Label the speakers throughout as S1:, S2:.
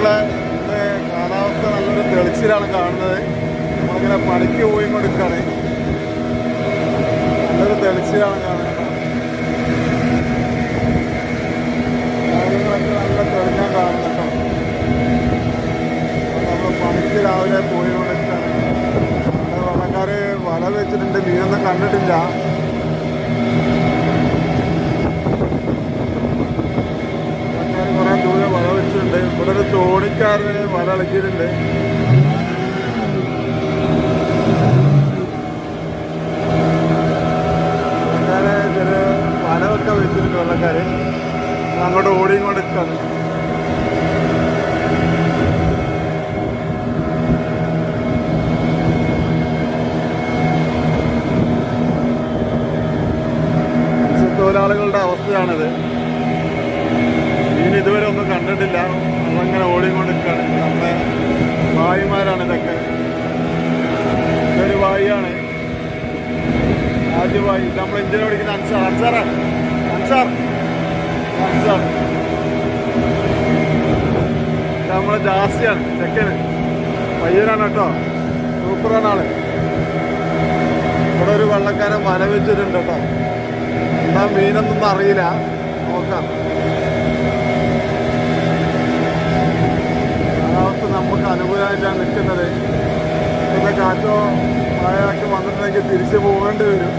S1: സുഹൃത്തുക്കളെ, കാലാവസ്ഥ നല്ലൊരു തെളിച്ചിലാണ് കാണുന്നത്. നമ്മളിങ്ങനെ പണിക്ക് പോയി കൊടുക്കുകയാണ്. നല്ലൊരു തെളിച്ചിലാണ് കാണുന്നത്. കാര്യങ്ങളൊക്കെ നല്ല തെളിഞ്ഞാൻ കാണുന്നുണ്ടോ. നമ്മൾ പണിക്ക് രാവിലെ പോയി കൊടുക്കുകയാണ്. വള്ളക്കാർ വല വെച്ചിട്ടുണ്ട്, മീനൊന്നും കണ്ടിട്ടില്ല. കുറെ ദൂരെ വല വെച്ചിട്ടുണ്ട്. ഇവിടെ ഒരു തോണിക്കാരന് വല ഇളക്കിയിട്ടുണ്ട്. ചെറിയ വലമൊക്കെ വെച്ചിട്ടുണ്ട് വെള്ളക്കാര്. അങ്ങോട്ട് ഓടിയും കൊണ്ട് നിൽക്കാണ്. മത്സ്യത്തൊഴിലാളികളുടെ അവസ്ഥയാണിത്. മീൻ ഇതുവരെ ഒന്നും കണ്ടിട്ടില്ല. അതങ്ങനെ ഓടിക്കൊണ്ടിരിക്കുകയാണ്. നമ്മുടെ വായിമാരാണ് ഇതൊക്കെ. ഇതൊരു വായിയാണ്, ആദ്യ വായി. നമ്മൾ ഇന്ത്യയിൽ പഠിക്കുന്ന അൻസാർ നമ്മളെ ജാസ്തിയാണ്, ചെക്കന് പയ്യനാണ് കേട്ടോ. സൂപ്പറാണ് ആള്. ഇവിടെ ഒരു വെള്ളക്കാരൻ വല വെച്ചിട്ടുണ്ട് കേട്ടോ. എന്താ മീനൊന്നും അറിയില്ല, നോക്കാം. കാലാവസ്ഥ നമുക്ക് അനുകൂലമായിട്ടാണ് നിൽക്കുന്നത്. ഇന്നത്തെ കാറ്റോ മഴയൊക്കെ വന്നിട്ടുണ്ടെങ്കിൽ തിരിച്ച് പോകേണ്ടി വരും.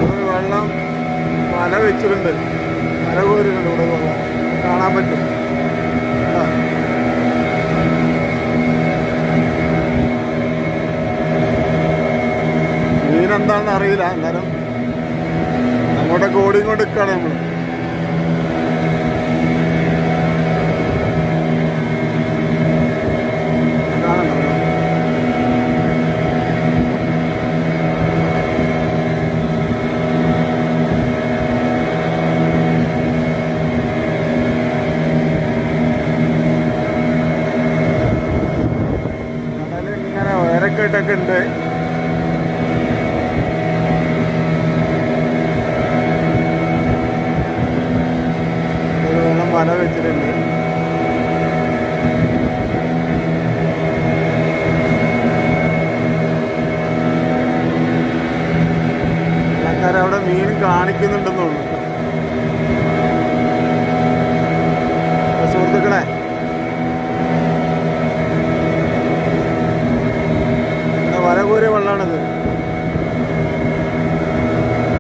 S1: ഒരു വെള്ളം വല വെച്ചിട്ടുണ്ട്, വല കോരിട്ടുണ്ട്. ഇവിടെ വെള്ളം കാണാൻ പറ്റും. മീനെന്താണെന്ന് അറിയില്ല. എന്നാലും അങ്ങോട്ടൊക്കെ ഓടിക്കൊണ്ട് നിൽക്കുകയാണ് നമ്മൾ. ഇങ്ങനെ വേരൊക്കെ ഇട്ടൊക്കെ ഉണ്ട്. വല വെച്ചിട്ടുണ്ട്. ആൾക്കാർ അവിടെ മീൻ കാണിക്കുന്നുണ്ടെന്ന് തോന്നുന്നു.